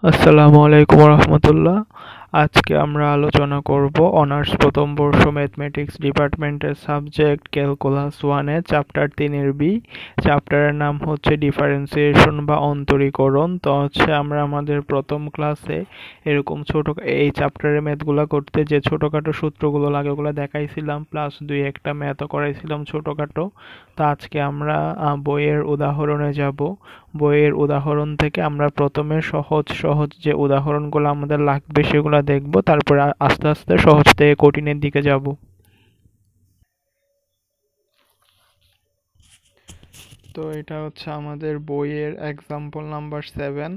আসসালামু আলাইকুম রহমতুল্লাহ। আজকে আমরা আলোচনা করব অনার্স প্রথম বর্ষ ম্যাথমেটিক্স ডিপার্টমেন্টের সাবজেক্ট ক্যালকুলাস 1 চ্যাপ্টার 3 বি। চ্যাপ্টারের নাম হচ্ছে ডিফারেন্সিয়েশন বা অন্তরীকরণ। তো আমরা আমাদের প্রথম ক্লাসে এরকম এই চ্যাপ্টারের ম্যাথগুলো করতে যে ছোটখাটো সূত্রগুলো লাগে ওগুলো দেখাইছিলাম, প্লাস দুই একটা ম্যাথও করাইছিলাম ছোটখাটো। তো আজকে আমরা বইয়ের উদাহরণে যাব। বইয়ের উদাহরণ থেকে আমরা প্রথমে সহজ সহজ যে উদাহরণগুলো আমাদের লাগবে সেগুলো দেখব, তারপরে আস্তে আস্তে সহজ থেকে কঠিনের দিকে যাব। তো এটা হচ্ছে আমাদের বইয়ের এক্সাম্পল নাম্বার 7।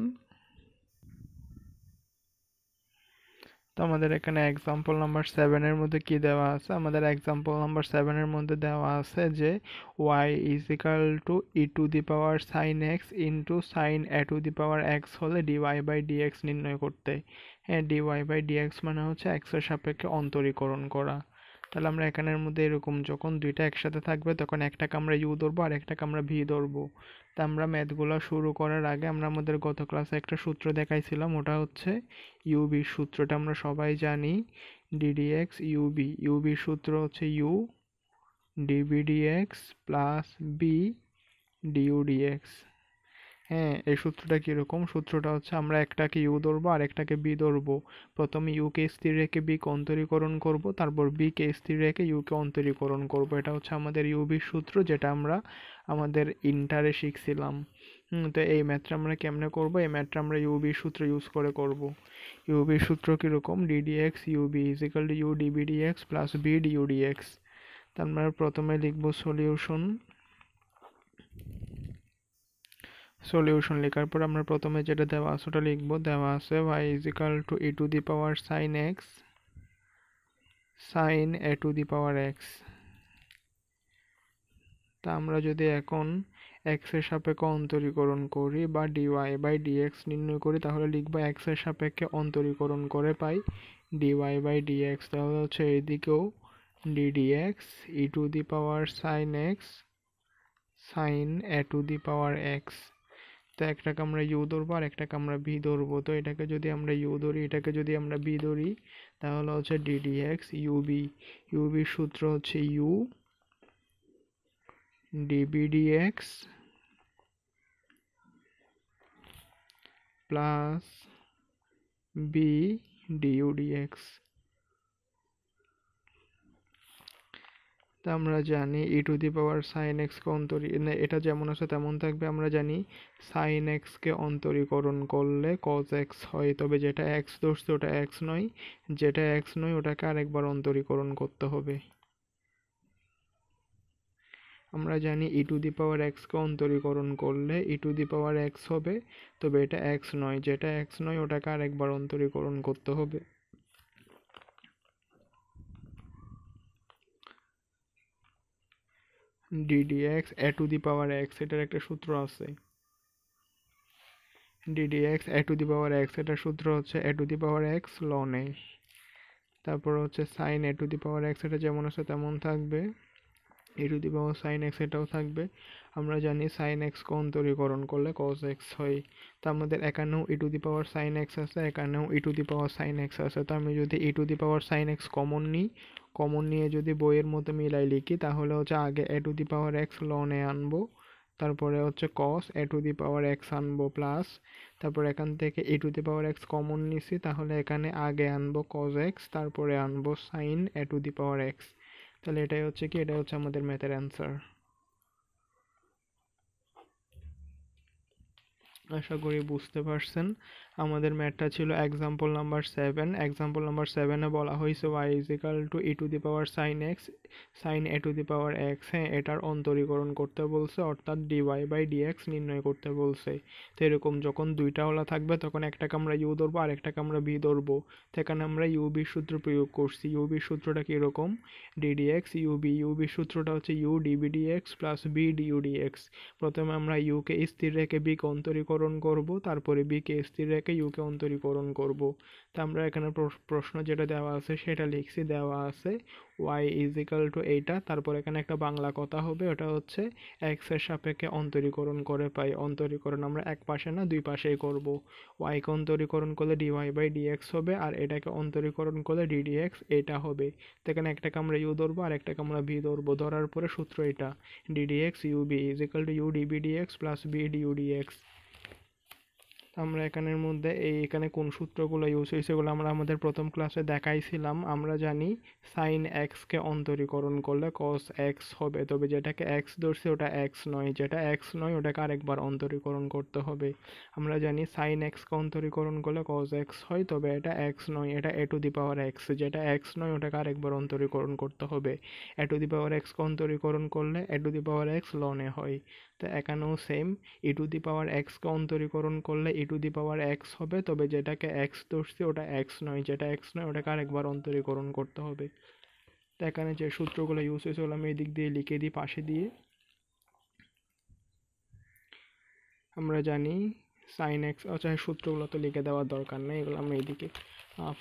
তো আমাদের এখানে এক্সাম্পল নাম্বার 7 এর মধ্যে কি দেওয়া আছে? আমাদের এক্সাম্পল নাম্বার 7 এর মধ্যে দেওয়া আছে যে y is equal to e to the power sine x into sign a to the power x হলে ডিওয়াই বাই ডিএক্স নির্ণয় করতে। হ্যাঁ, ডিওয়াই বাই ডিএক্স মানে হচ্ছে এক্স এর সাপেক্ষে অন্তরীকরণ করা। তাহলে আমরা এখানের মধ্যে এরকম যখন দুইটা একসাথে থাকবে তখন একটাকে আমরা ইউ ধরবো আর একটাকে আমরা ভি ধরবো। তা আমরা ম্যাথগুলো শুরু করার আগে আমরা আমাদের গত ক্লাসে একটা সূত্র দেখাইছিলাম, ওটা হচ্ছে ইউবি সূত্রটা আমরা সবাই জানি। ডিডিএক্স ইউবি, ইউবি সূত্র হচ্ছে ইউ ডিবিডিএক্স প্লাস বি ডিইউডিএক্স। হ্যাঁ, এই সূত্রটা কিরকম? সূত্রটা হচ্ছে আমরা একটাকে ইউ ধরবো আর একটাকে বি ধরবো। প্রথমে ইউ কে স্থির রেখে বি কে অন্তরীকরণ করব, তারপর বি কে স্থির রেখে ইউ কে অন্তরীকরণ করব। এটা হচ্ছে আমাদের ইউবি সূত্র, যেটা আমরা আমাদের ইন্টারে শিখছিলাম। তো এই ম্যাথটা আমরা কেমনে করব? এই ম্যাথটা আমরা ইউবি সূত্র ইউজ করে করব। ইউবি সূত্র কিরকম? Ddx uv is equal to u dvdx plus v dudx. তার আমরা প্রথমে লিখব সলিউশন। সলিউশন লেখার পর আমরা প্রথমে যেটা দেওয়া আছে ওটা লিখবো। দেওয়া আছে y is equal to e to the power sine x sine a to the power x. তা আমরা যদি এখন এক্স এর সাপেক্ষে অন্তরীকরণ করি বা ডিওয়াই বাই ডিএক্স নির্ণয় করি, তাহলে লিখবো এক্স এর সাপেক্ষে অন্তরীকরণ করে পাই ডিওয়াই বাই ডিএক্স। তাহলে হচ্ছে এইদিকেও ddx e to the power sine x sine a to the power x. তো একটাকে আমরা ইউ ধরবো আর একটাকে আমরা বি ধরবো। তো এটাকে যদি আমরা ইউ ধরি, এটাকে যদি আমরা বি ধরি, তাহলে হচ্ছে ডিডিএক্স ইউবি। ইউবির সূত্র হচ্ছে u dvdx plus v dudx. তা আমরা জানি e to the power sine x কে এটা যেমন আছে তেমন থাকবে। আমরা জানি সাইন এক্স কে অন্তরীকরণ করলে কজ এক্স হয়, তবে যেটা এক্স ধরছে ওটা এক্স নয়, যেটা এক্স নয় ওটাকে আরেকবার অন্তরীকরণ করতে হবে। আমরা জানি e to the power x কে অন্তরীকরণ করলে e to the power x হবে, তবে এটা এক্স নয়, যেটা এক্স নয় ওটাকে আরেকবার অন্তরীকরণ করতে হবে। Ddx a to the power x, এটার একটা সূত্র আছে। Ddx a to the power x, এটার সূত্র হচ্ছে a to the power x ln a. তারপর হচ্ছে sine a to the power x, এটা যেমন আছে তেমন থাকবে। E to the power sine x এটাও থাকবে। আমরা জানি সাইন এক্স কে অন্তরীকরণ করলে কস এক্স হয়। তো আমাদের এখানেও e to the power sine x আছে, এখানেও e to the power sine x আছে। তো আমি যদি e to the power sine x common নিই, কমন নিয়ে যদি বইয়ের মতো মিলাই লিখি, তাহলে হচ্ছে আগে a to the power x ln a আনবো, তারপরে হচ্ছে cos a to the power x আনবো প্লাস, তারপর এখান থেকে e to the power x common নিছি, তাহলে এখানে আগে আনবো কস এক্স, তারপরে আনবো sine a to the power x. তাহলে এটাই হচ্ছে কি, এটা হচ্ছে আমাদের ম্যাথের অ্যান্সার। আশা করি বুঝতে পারছেন। আমাদের ম্যাথটা ছিল এক্সাম্পল নাম্বার 7। এক্সাম্পল নাম্বার 7-এ বলা হয়েছে y is equal to e to the power sine x sine a to the power x. হ্যাঁ, এটার অন্তরীকরণ করতে বলছে, অর্থাৎ ডিওয়াই বাই ডিএক্স নির্ণয় করতে বলছে। তো এরকম যখন দুইটা ওলা থাকবে তখন একটাকে আমরা ইউ ধরবো আর একটাকে আমরা বি ধরবো। তো এখানে আমরা ইউবি সূত্র প্রয়োগ করছি। ইউবি সূত্রটা কিরকম? ডিডিএক্স ইউবি, ইউবি সূত্রটা হচ্ছে ইউ ডিবিডিএক্স প্লাস বি ডিইউডিএক্স। প্রথমে আমরা ইউ কে স্থির রেখে বি কে অন্তরীকরণ অন্তরীকরণ করব, তারপরে b কে স্থির রেখে u কে অন্তরীকরণ করব। তা আমরা এখানে প্রশ্ন যেটা দেওয়া আছে সেটা লিখছি, দেওয়া আছে y ইজ ইকাল টু এইটা, তারপর এখানে একটা বাংলা কথা হবে, ওটা হচ্ছে x এর সাপেক্ষে অন্তরীকরণ করে পাই। অন্তরীকরণ আমরা এক পাশে না দুই পাশেই করব। y কে অন্তরীকরণ করলে dy বাই dx হবে, আর এটাকে অন্তরীকরণ করলে ddx এটা হবে। তো এখানে একটাকে আমরা u ধরবো আর একটাকে আমরা v ধরবো, ধরার পরে সূত্র এটা ddx ub is equal two u db dx plus b du dx। আমরা এখানের মধ্যে এখানে কোন সূত্রগুলো ইউজ হয়েছে সেগুলো আমরা আমাদের প্রথম ক্লাসে দেখাইছিলাম। আমরা জানি সাইন এক্স কে অন্তরীকরণ করলে কস এক্স হবে, তবে যেটাকে এক্স ধরছে ওটা এক্স নয়, যেটা এক্স নয় ওটাকে আরেকবার অন্তরীকরণ করতে হবে। আমরা জানি সাইন এক্স কে অন্তরীকরণ করলে কস এক্স হয়, তবে এটা এক্স নয়, এটা এ টু দি পাওয়ার এক্স, যেটা এক্স নয় ওটাকে আরেকবার অন্তরীকরণ করতে হবে। এ টু দি পাওয়ার এক্স কে অন্তরীকরণ করলে এ টু দি পাওয়ার এক্স লনে হয়। তো এখানেও same, e to the power x কে অন্তরীকরণ করলে e to the power x হবে, তবে যেটাকে এক্স ধরছি ওটা এক্স নয়, যেটা এক্স নয় ওটাকে আরেকবার অন্তরীকরণ করতে হবে। তো এখানে যে সূত্রগুলো ইউজ হয়েছে ওগুলো আমি এই দিক দিয়ে লিখে দিই পাশে দিয়ে। আমরা জানি সাইন এক্স, আচ্ছা সূত্রগুলো তো লিখে দেওয়ার দরকার নেই, এগুলো আমি এইদিকে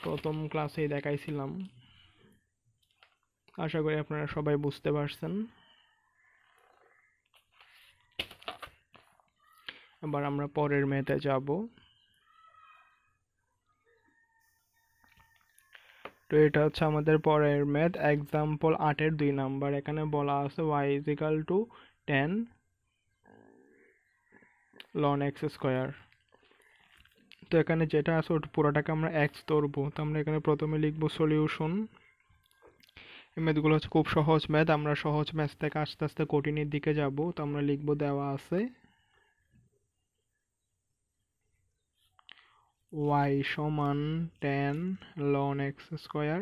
প্রথম ক্লাসেই দেখাইছিলাম। আশা করি আপনারা সবাই বুঝতে পারছেন। এবার আমরা পরের ম্যাথে যাব। তো এটা হচ্ছে আমাদের পরের ম্যাথ, এক্সাম্পল 8-এর 2 নাম্বার। এখানে বলা আছে y is equal two 10 ln x square. তো এখানে যেটা আছে ওটা পুরোটাকে আমরা x ধরবো। তো আমরা এখানে প্রথমে লিখবো সলিউশন। এই ম্যাথগুলো হচ্ছে খুব সহজ ম্যাথ, আমরা সহজ ম্যাথ থেকে আস্তে আস্তে কঠিনের দিকে যাব। তো আমরা লিখবো দেওয়া আছে y সমান 10 ln x স্কয়ার।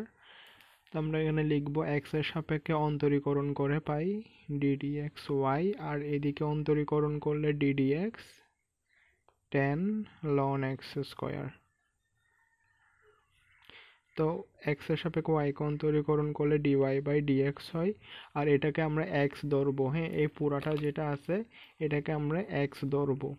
তো আমরা এখানে লিখবো x এর সাপেক্ষে অন্তরীকরণ করে পাই ddx y, আর এদিকে অন্তরীকরণ করলে ddx 10 ln x স্কয়ার। তো x এর সাপেক্ষে y কে অন্তরীকরণ করলে dy বাই dx হয়, আর এটাকে আমরা x ধরবো। হ্যাঁ, এই পুরাটা যেটা আছে এটাকে আমরা x ধরবো।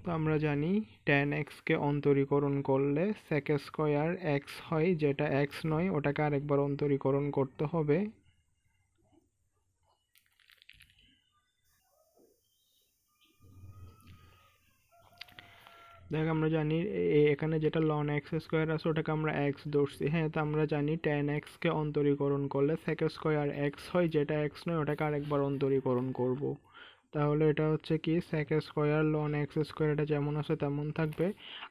তো আমরা জানি tan x কে অন্তরীকরণ করলে sec স্কয়ার x হয়, যেটা x নয় ওটাকে আরেকবার অন্তরীকরণ করতে হবে। দেখ আমরা জানি এখানে যেটা ln x স্কয়ার আছে ওটাকে আমরা x ধরছি। হ্যাঁ, তো আমরা জানি tan x কে অন্তরীকরণ করলে sec স্কয়ার x হয়, যেটা x নয় ওটাকে আরেকবার অন্তরীকরণ করব। তাহলে এটা হচ্ছে কি sec square ln x square, এটা যেমন আছে তেমন থাকবে।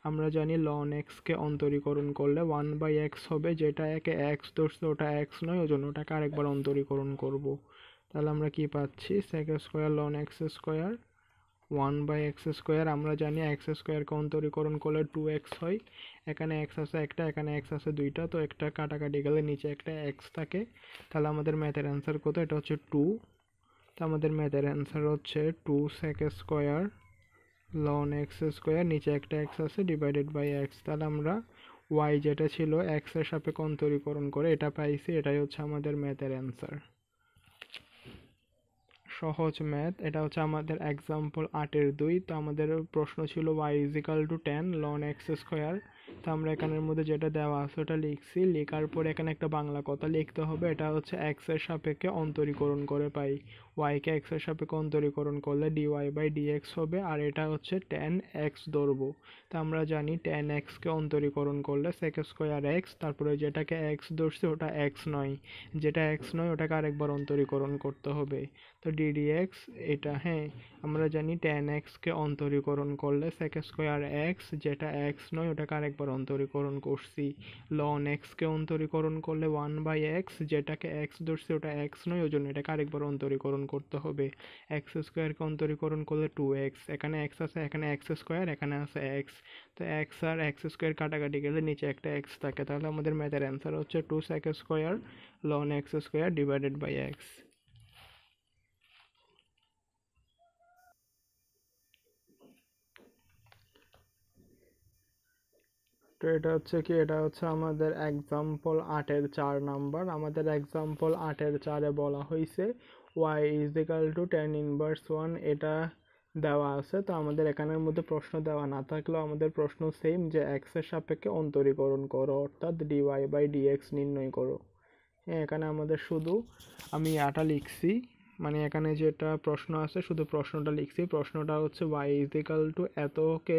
আমরা জানি ln x কে অন্তরীকরণ করলে 1/x হবে, যেটা একে x ধরছে ওটা x নয়, ওজন্য ওটাকে আরেকবার অন্তরীকরণ করব। তাহলে আমরা কি পাচ্ছি sec square ln x square 1/x square. আমরা জানি x স্কয়ারকে অন্তরীকরণ করলে 2x হয়, এখানে x আছে একটা, এখানে x আছে দুইটা, তো একটা কাটাকাটি গেলে নিচে একটা x থাকে। তাহলে আমাদের ম্যাথের অ্যান্সার কত? এটা হচ্ছে 2। তো আমাদের ম্যাথের অ্যান্সার হচ্ছে 2 sec square ln x square, নিচে একটা x আছে, ডিভাইডেড বাই x। তাহলে আমরা y যেটা ছিল x এর সাপেক্ষে অন্তরীকরণ করে এটা পাইছি, এটাই হচ্ছে আমাদের ম্যাথের অ্যান্সার। সহজ ম্যাথ, এটা হচ্ছে আমাদের এক্সাম্পল 8-এর 2। তো আমাদের প্রশ্ন ছিল y is equal two 10 ln x square. তো আমরা এখানের মধ্যে যেটা দেওয়া আছে ওটা লিখছি, লেখার পরে এখানে একটা বাংলা কথা লিখতে হবে। এটা হচ্ছে x এর সাপেক্ষে অন্তরীকরণ করে পাই, y কে x এর সাপেক্ষে অন্তরীকরণ করলে dy বাই dx হবে, আর এটা হচ্ছে tan x ধরবো। তো আমরা জানি tan x কে অন্তরীকরণ করলে sec স্কয়ার x, তারপরে যেটাকে x ধরছি ওটা x নয়, যেটা x নয় ওটাকে আরেকবার অন্তরীকরণ করতে হবে। তো ddx এটা, হ্যাঁ আমরা জানি tan x কে অন্তরীকরণ করলে sec স্কয়ার x, যেটা x নয় ওটাকে আরেকবার অন্তরীকরণ করছি। ln x কে অন্তরীকরণ করলে 1/x, যেটাকে x ধরছি ওটা x নয়, ওজন্য এটাকে আরেকবার অন্তরীকরণ করতে হবে। x স্কয়ার কে অন্তরীকরণ করলে 2x, এখানে x আছে, এখানে x স্কয়ার, এখানে আছে x। তো x আর x স্কয়ার কাটাকাটি গেলে নিচে একটা x থাকে। তাহলে আমাদের ম্যাথের অ্যান্সার হচ্ছে 2 sec square ln x square divided by x। তো এটা হচ্ছে কি, এটা হচ্ছে আমাদের এক্সাম্পল 8-এর 4 নাম্বার। আমাদের এক্সাম্পল 8-এর 4-এ বলা হয়েছে y is equal to tan inverse 1। এটা দেওয়া আছে। তো আমাদের এখানের মধ্যে প্রশ্ন দেওয়া না থাকলেও আমাদের প্রশ্ন সেম, যে এক্স এর সাপেক্ষে অন্তরীকরণ করো, অর্থাৎ ডিওয়াই বাই ডিএক্স নির্ণয় করো। হ্যাঁ, এখানে আমাদের শুধু আমি আটা লিখছি, মানে এখানে যেটা প্রশ্ন আছে শুধু প্রশ্নটা লিখছি। প্রশ্নটা হচ্ছে y ইজ ইকাল টু এতকে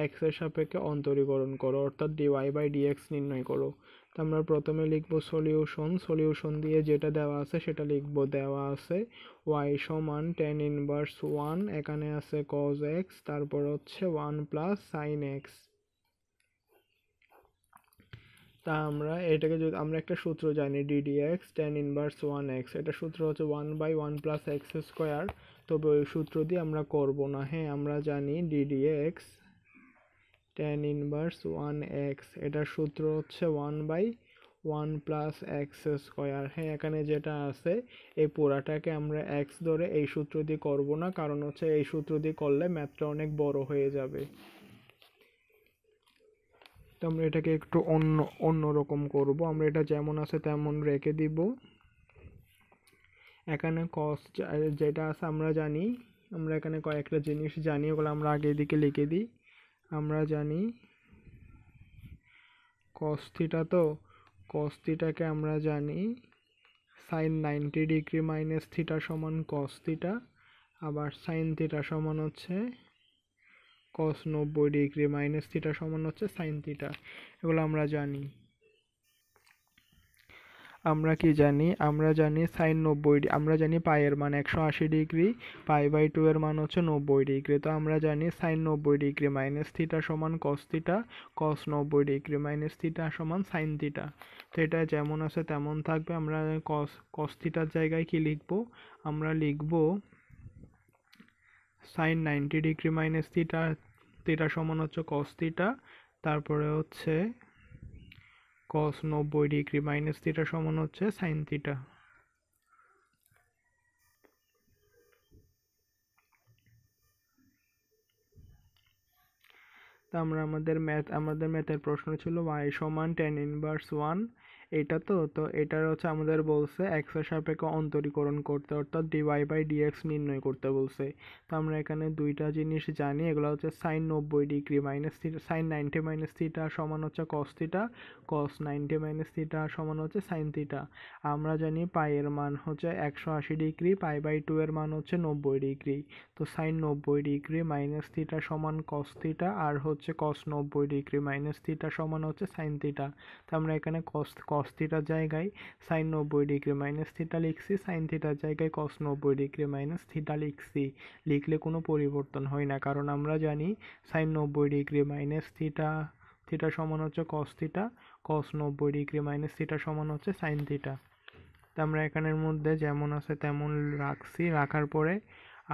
এক্স এর সাপেক্ষে অন্তরীকরণ করো, অর্থাৎ ডিওয়াই বাই ডিএক্স নির্ণয় করো। তো আমরা প্রথমে লিখবো সলিউশন। সলিউশন দিয়ে যেটা দেওয়া আছে সেটা লিখবো। দেওয়া আছে y সমান tan ইনভার্স 1, এখানে আছে cos x, তারপর হচ্ছে 1 প্লাস sin x। তা আমরা এটাকে যদি আমরা একটা সূত্র জানি ddx tan ইনভার্স 1x, এটা সূত্র হচ্ছে 1 বাই 1 প্লাস এক্স স্কোয়ার। তবে ওই সূত্র দিয়ে আমরা করব না। হ্যাঁ, আমরা জানি ddx tan ইনভার্স 1x, এটার সূত্র হচ্ছে 1 বাই 1 প্লাস এক্স স্কোয়ার। হ্যাঁ, এখানে যেটা আছে এই পুরাটাকে আমরা এক্স ধরে এই সূত্র দিয়ে করব না, কারণ হচ্ছে এই সূত্র দিয়ে করলে ম্যাথটা অনেক বড় হয়ে যাবে। তো আমরা এটাকে একটু অন্য রকম করব। আমরা এটা যেমন আছে তেমন রেখে দিব। এখানে কস যেটা আছে আমরা জানি, আমরা এখানে কয়েকটা জিনিস জানি, ওগুলো আমরা আগে দিকে লিখে দিই। আমরা জানি কস থিটা, তো কস থিটাকে আমরা জানি সাইন 90 ডিগ্রি মাইনাস থিটা সমান কস থিটা, আবার সাইন থিটা সমান হচ্ছে কস 90 ডিগ্রি মাইনাস থিটা সমান হচ্ছে সাইন থিটা। এগুলো আমরা জানি। আমরা কি জানি? আমরা জানি সাইন 90, আমরা জানি পায়ের মান 180 ডিগ্রি, পাই বাই 2 এর মান হচ্ছে 90 ডিগ্রি। তো আমরা জানি সাইন 90 ডিগ্রি মাইনাস থিটা সমান কস theta, cos 90 degree minus theta সমান সাইন থিটা। তো এটা যেমন আছে তেমন থাকবে। আমরা কস থিটার জায়গায় কি লিখব? আমরা লিখব sine 90 degree minus theta, theta সমান হচ্ছে কস থিটা, তারপরে হচ্ছে cos 90 ডিগ্রি মাইনাস থিটা সমান হচ্ছে সাইন থিটা। তা আমাদের ম্যাথের প্রশ্ন ছিল y সমান tan ইনভার্স 1, এটা তো এটার হচ্ছে আমাদের বলছে x এর সাপেক্ষে অন্তরীকরণ করতে, অর্থাৎ dy বাই dx নির্ণয় করতে বলছে। তো আমরা এখানে দুইটা জিনিস জানি, এগুলো হচ্ছে sine 90 degree minus theta, sine 90 minus theta সমান হচ্ছে cos theta, cos 90 minus theta সমান হচ্ছে সাইন থিটা। আমরা জানি পাই এর মান হচ্ছে 180 ডিগ্রি, পাই বাই 2 এর মান হচ্ছে 90 ডিগ্রি। তো সাইন 90 ডিগ্রি মাইনাস থিটা সমান কস থিটা, আর হচ্ছে কস 90 ডিগ্রি মাইনাস থিটা সমান হচ্ছে সাইন থিটা। তো আমরা এখানে কস থিটার জায়গায় সাইন 90 ডিগ্রি মাইনাস থিটা লিখছি, সাইন থিটার জায়গায় কস 90 ডিগ্রি মাইনাস থিটা লিখছি। লিখলে কোনো পরিবর্তন হয় না, কারণ আমরা জানি sine 90 degree minus theta, theta সমান হচ্ছে cos theta, cos 90 degree minus theta সমান হচ্ছে সাইন থিটা। তো আমরা এখানের মধ্যে যেমন আছে তেমন রাখছি। রাখার পরে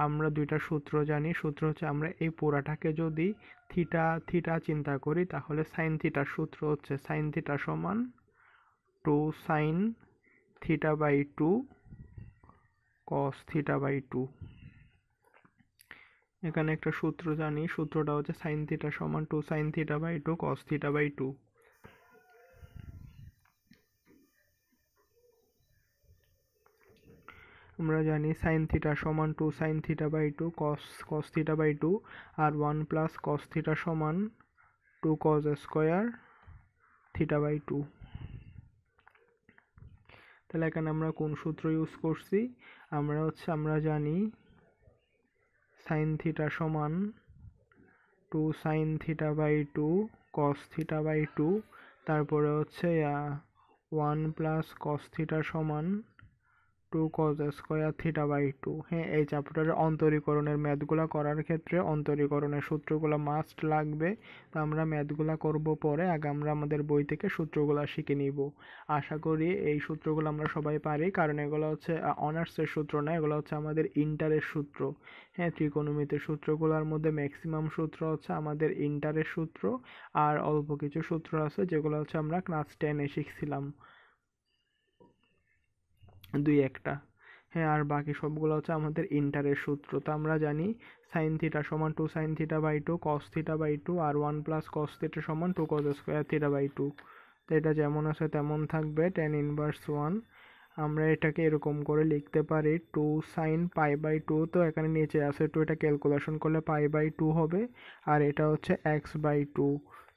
আমরা দুইটা সূত্র জানি। সূত্র হচ্ছে আমরা এই পুরাটাকে যদি থিটা থিটা চিন্তা করি, তাহলে সাইন থিটার সূত্র হচ্ছে সাইন থিটা সমান 2 sine theta by 2 cos theta by 2। এখানে একটা সূত্র জানি, সূত্রটা হচ্ছে সাইন থিটা সমান 2 sine theta by 2 cos theta by 2। আমরা জানি সাইন থিটা সমান 2 sine theta by 2 cos theta by 2, আর 1 প্লাস কস থিটা সমান 2 কস স্কোয়ার থিটা বাই 2। তাহলে এখানে আমরা কোন সূত্র ইউজ করছি? আমরা জানি সাইন থিটা সমান 2 sine theta by 2 cos theta by 2, তারপরে হচ্ছে 1 প্লাস কস থিটা সমান 2 cos স্কোয়ার থিটা বাই 2। হ্যাঁ, এই চ্যাপ্টারের অন্তরীকরণের ম্যাথগুলো করার ক্ষেত্রে অন্তরীকরণের সূত্রগুলো মাস্ট লাগবে। তো আমরা ম্যাথগুলো করব পরে, আগে আমরা আমাদের বই থেকে সূত্রগুলো শিখে নিব। আশা করি এই সূত্রগুলো আমরা সবাই পারি, কারণ এগুলো হচ্ছে অনার্সের সূত্র না, এগুলো হচ্ছে আমাদের ইন্টারের সূত্র। হ্যাঁ, ত্রিকোণমিতির সূত্রগুলোর মধ্যে ম্যাক্সিমাম সূত্র হচ্ছে আমাদের ইন্টারের সূত্র, আর অল্প কিছু সূত্র আছে যেগুলো হচ্ছে আমরা ক্লাস 10-এ শিখছিলাম, দুই একটা। হ্যাঁ, আর বাকি সবগুলো হচ্ছে আমাদের ইন্টারের সূত্র। তো আমরা জানি সাইন থিটা সমান 2 sine theta by 2 cos theta by 2, আর 1 প্লাস কস থিটা সমান 2 কস স্কোয়ার থিটা বাই 2। তো এটা যেমন আছে তেমন থাকবে। tan ইনভার্স 1, আমরা এটাকে এরকম করে লিখতে পারি 2 sin π/2, তো এখানে নিচে আছে 2, এটা ক্যালকুলেশন করলে π/2 হবে, আর এটা হচ্ছে x/2।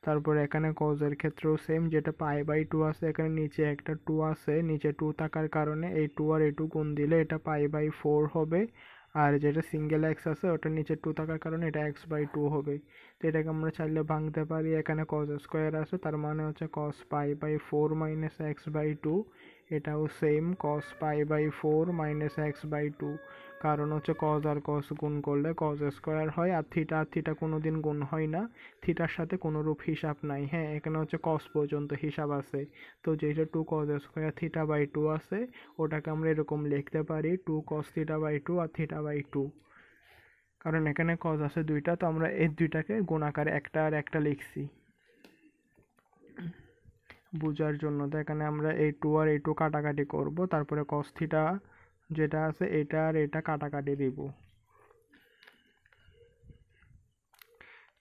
তারপর এখানে cos এর ক্ষেত্রেও সেম, যেটা π/2 আছে এখানে নিচে একটা 2 আছে, নিচে 2 থাকার কারণে এই 2 আর এই 2 গুণ দিলে এটা π/4 হবে, আর যেটা সিঙ্গেল এক্স আছে ওটার নিচে 2 থাকার কারণে এটা x/2 হবে। তো এটাকে আমরা চাইলে ভাঙতে পারি, এখানে cos স্কোয়ার আছে তার মানে হচ্ছে cos π/4 মাইনাস x/2, এটাও সেম cos π/4 মাইনাস x/2, কারণ হচ্ছে cos আর cos গুণ করলে cos স্কোয়ার হয়, আর থিটা কোনোদিন গুণ হয় না, থিটার সাথে কোনোরূপ হিসাব নাই। হ্যাঁ, এখানে হচ্ছে cos পর্যন্ত হিসাব আছে, তো যেটা 2 cos স্কোয়ার θ/2 আছে ওটাকে আমরা এরকম লিখতে পারি 2 cos θ/2 আর θ/2, কারণ এখানে cos আছে দুইটা, তো আমরা এই দুইটাকে গুণ আকারে একটা আর একটা লিখছি বুঝার জন্য। তো এখানে আমরা এই 2 আর এই 2 কাটাকাটি করব, তারপরে cos θ যেটা আছে এটা আর এটা কাটাকাটি দিব।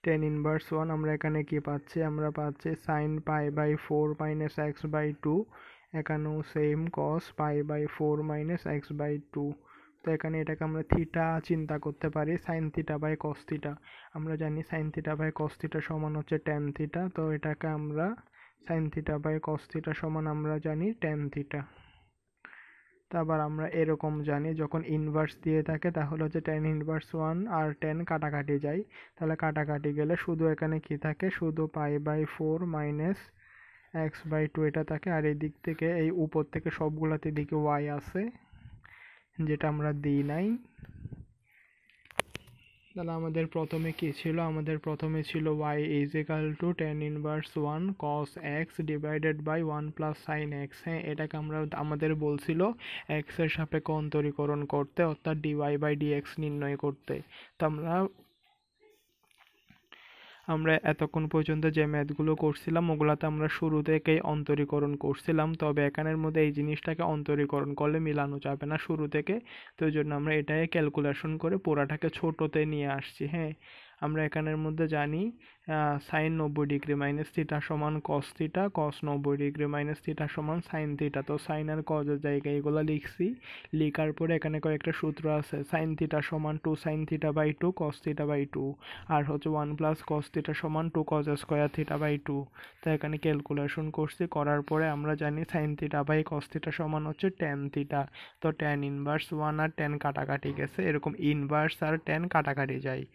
tan ইনভার্স 1 আমরা এখানে কি পাচ্ছি, আমরা পাচ্ছি sin π/4 মাইনাস x/2, এখানেও সেম cos π/4 মাইনাস x/2। তো এখানে এটাকে আমরা থিটা চিন্তা করতে পারি sin θ/cos θ, আমরা জানি sin θ/cos θ সমান হচ্ছে tan θ, তো এটাকে আমরা sin θ/cos θ সমান আমরা জানি tan θ। তো আবার আমরা এরকম জানি যখন ইনভার্স দিয়ে থাকে তাহলে হচ্ছে tan ইনভার্স 1 আর tan কাটাকাটি যায়, তাহলে কাটাকাটি গেলে শুধু এখানে কি থাকে, শুধু π/4 মাইনাস x/2 এটা থাকে, আর এই দিক থেকে এই উপর থেকে সবগুলাতে দিকে y আছে যেটা আমরা দিই নাই। তাহলে আমাদের প্রথমে কি ছিল, আমাদের প্রথমে ছিল y is equal to tan inverse 1 cos x divided by 1 plus sin x। হ্যাঁ, এটাকে আমরা আমাদের বলছিল x এর সাপেক্ষে অন্তরীকরণ করতে, অর্থাৎ dy by dx নির্ণয় করতে। তো আমরা এতক্ষণ পর্যন্ত যে ম্যাথগুলো করছিলাম ওগুলাতে আমরা শুরু থেকেই অন্তরীকরণ করছিলাম, তবে এখানের মধ্যে এই জিনিসটাকে অন্তরীকরণ করলে মিলানো যাবে না শুরু থেকে, তো এই জন্য আমরা এটাকে ক্যালকুলেশন করে পুরাটাকে ছোটোতে নিয়ে আসছি। হ্যাঁ, আমরা এখানের মধ্যে জানি সাইন 90 ডিগ্রি মাইনাস থিটা সমান কস theta, cos 90 degree minus theta সমান সাইন থিটা। তো সাইন আর কজের জায়গায় এগুলো লিখছি, লিখার পরে এখানে কয়েকটা সূত্র আছে, সাইন থিটা সমান 2 সাইন θ/2 কস θ/2, আর হচ্ছে 1 প্লাস কস থিটা সমান 2 কস স্কোয়ার θ/2। তো এখানে ক্যালকুলেশন করছি, করার পরে আমরা জানি সাইন θ/cos θ সমান হচ্ছে tan থিটা। তো tan ইনভার্স 1 আর tan কাটাকাটি গেছে, এরকম ইনভার্স আর tan কাটাকাটি যায়।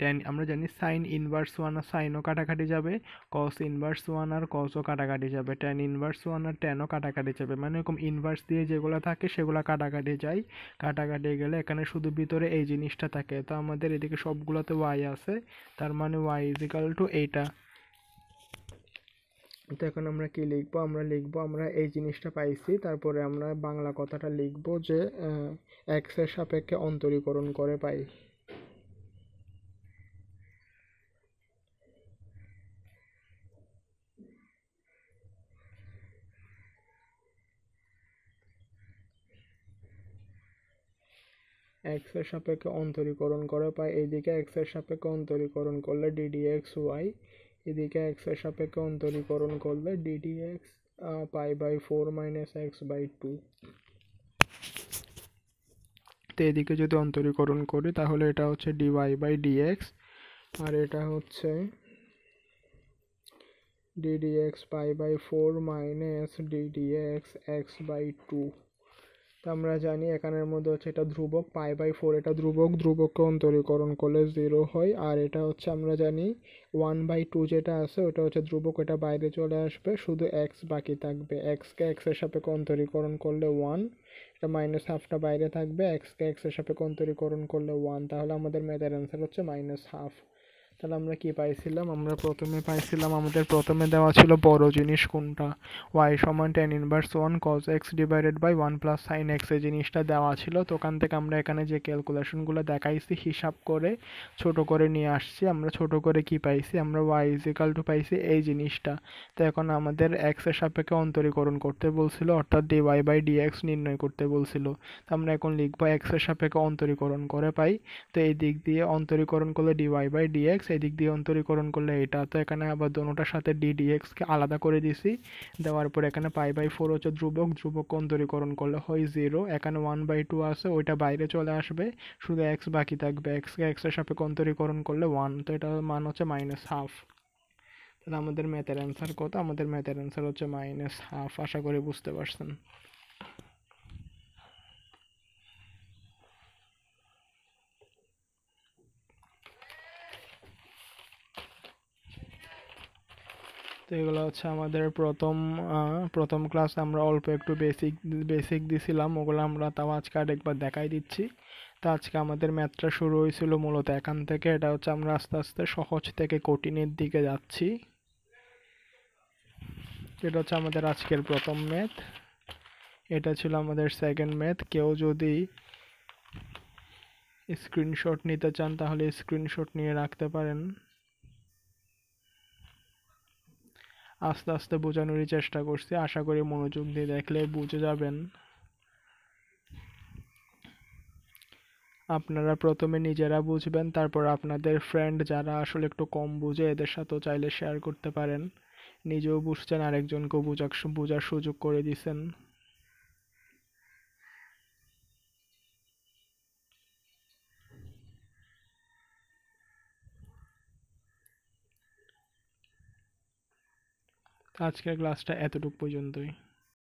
tan আমরা জানি সাইন ইনভার্স 1 আর সাইনও কাটাকাটি যাবে, কস ইনভার্স 1 আর কসও কাটাকাটি যাবে, tan ইনভার্স 1 আর tanও কাটাকাটি যাবে, মানে এরকম ইনভার্স দিয়ে যেগুলো থাকে সেগুলো কাটাকাটি যায়। কাটাকাটি গেলে এখানে শুধু ভিতরে এই জিনিসটা থাকে, তো আমাদের এদিকে সবগুলোতে y আছে, তার মানে y ইজ ইকাল টু এইটা। তো এখন আমরা কি লিখবো, আমরা লিখবো আমরা এই জিনিসটা পাইছি, তারপরে আমরা বাংলা কথাটা লিখবো যে x এর সাপেক্ষে অন্তরীকরণ করে পাই। x এর সাপেক্ষে অন্তরীকরণ করে পাই, এইদিকে x এর সাপেক্ষে অন্তরীকরণ করলে ddx y, এদিকে x এর সাপেক্ষে অন্তরীকরণ করলে ddx π/4 মাইনাস x/2। তো এদিকে যদি অন্তরীকরণ করি তাহলে এটা হচ্ছে dy বাই dx, আর এটা হচ্ছে ddx π/4 মাইনাস ddx x/2। তো আমরা জানি এখানের মধ্যে হচ্ছে এটা ধ্রুবক π/4, এটা ধ্রুবককে অন্তরীকরণ করলে 0 হয়, আর এটা হচ্ছে আমরা জানি 1/2 যেটা আছে ওটা হচ্ছে ধ্রুবক, এটা বাইরে চলে আসবে, শুধু x বাকি থাকবে, x-কে x এর সাপেক্ষে অন্তরীকরণ করলে 1, এটা মাইনাস হাফটা বাইরে থাকবে, x-কে x এর সাপেক্ষে অন্তরীকরণ করলে 1, তাহলে আমাদের ম্যাথের অ্যান্সার হচ্ছে মাইনাস হাফ। তাহলে আমরা কি পাইছিলাম, আমরা প্রথমে পাইছিলাম আমাদের প্রথমে দেওয়া ছিল বড় জিনিস কোনটা, y সমান tan inverse 1 cos x divided by 1 plus sin x, এই জিনিসটা দেওয়া ছিল। তো ওখান থেকে আমরা এখানে যে ক্যালকুলেশনগুলো দেখাইছি হিসাব করে ছোট করে নিয়ে আসছি, আমরা ছোট করে কি পাইছি, আমরা y ইজ ইকাল টু পাইছি এই জিনিসটা। তো এখন আমাদের x এর সাপেক্ষে অন্তরীকরণ করতে বলছিল, অর্থাৎ dy বাই dx নির্ণয় করতে বলছিল। তো আমরা এখন লিখবো x এর সাপেক্ষে অন্তরীকরণ করে পাই, তো এই দিক দিয়ে অন্তরীকরণ করলে dy বাই dx, এদিক দিয়ে অন্তরীকরণ করলে এটা, তো এখানে আবার দোনোটার সাথে ddx কে আলাদা করে দিছি, দেওয়ার পর এখানে পাই/4 হচ্ছে ধ্রুবক, ধ্রুবক অন্তরীকরণ করলে হয় 0, এখানে 1/2 আছে ওইটা বাইরে চলে আসবে, শুধু x বাকি থাকবে, x কে x এর সাপেক্ষে অন্তরীকরণ করলে 1, তো এটার মান হচ্ছে -1/2। তাহলে আমাদের ম্যাথের অ্যান্সার কত? আমাদের ম্যাথের অ্যান্সার হচ্ছে -1/2। আশা করি বুঝতে পারছেন। তো এগুলো হচ্ছে আমাদের প্রথম ক্লাস, আমরা অল্প একটু বেসিক দিছিলাম, ওগুলো আমরা তাও আজকে আরেকবার দেখাই দিচ্ছি। তো আজকে আমাদের ম্যাথটা শুরু হয়েছিল মূলত এখান থেকে, এটা হচ্ছে আমরা আস্তে আস্তে সহজ থেকে কঠিনের দিকে যাচ্ছি। এটা হচ্ছে আমাদের আজকের প্রথম ম্যাথ, এটা ছিল আমাদের সেকেন্ড ম্যাথ। কেউ যদি স্ক্রিনশট নিতে চান তাহলে স্ক্রিনশট নিয়ে রাখতে পারেন। আস্তে আস্তে বোঝানোরই চেষ্টা করছি, আশা করি মনোযোগ দিয়ে দেখলে বুঝে যাবেন। আপনারা প্রথমে নিজেরা বুঝবেন, তারপর আপনাদের ফ্রেন্ড যারা আসলে একটু কম বুঝে এদের সাথেও চাইলে শেয়ার করতে পারেন। নিজেও বুঝছেন, আরেকজনকেও বোঝার সুযোগ করে দিছেন। আজকের ক্লাসটা এতটুকু পর্যন্তই।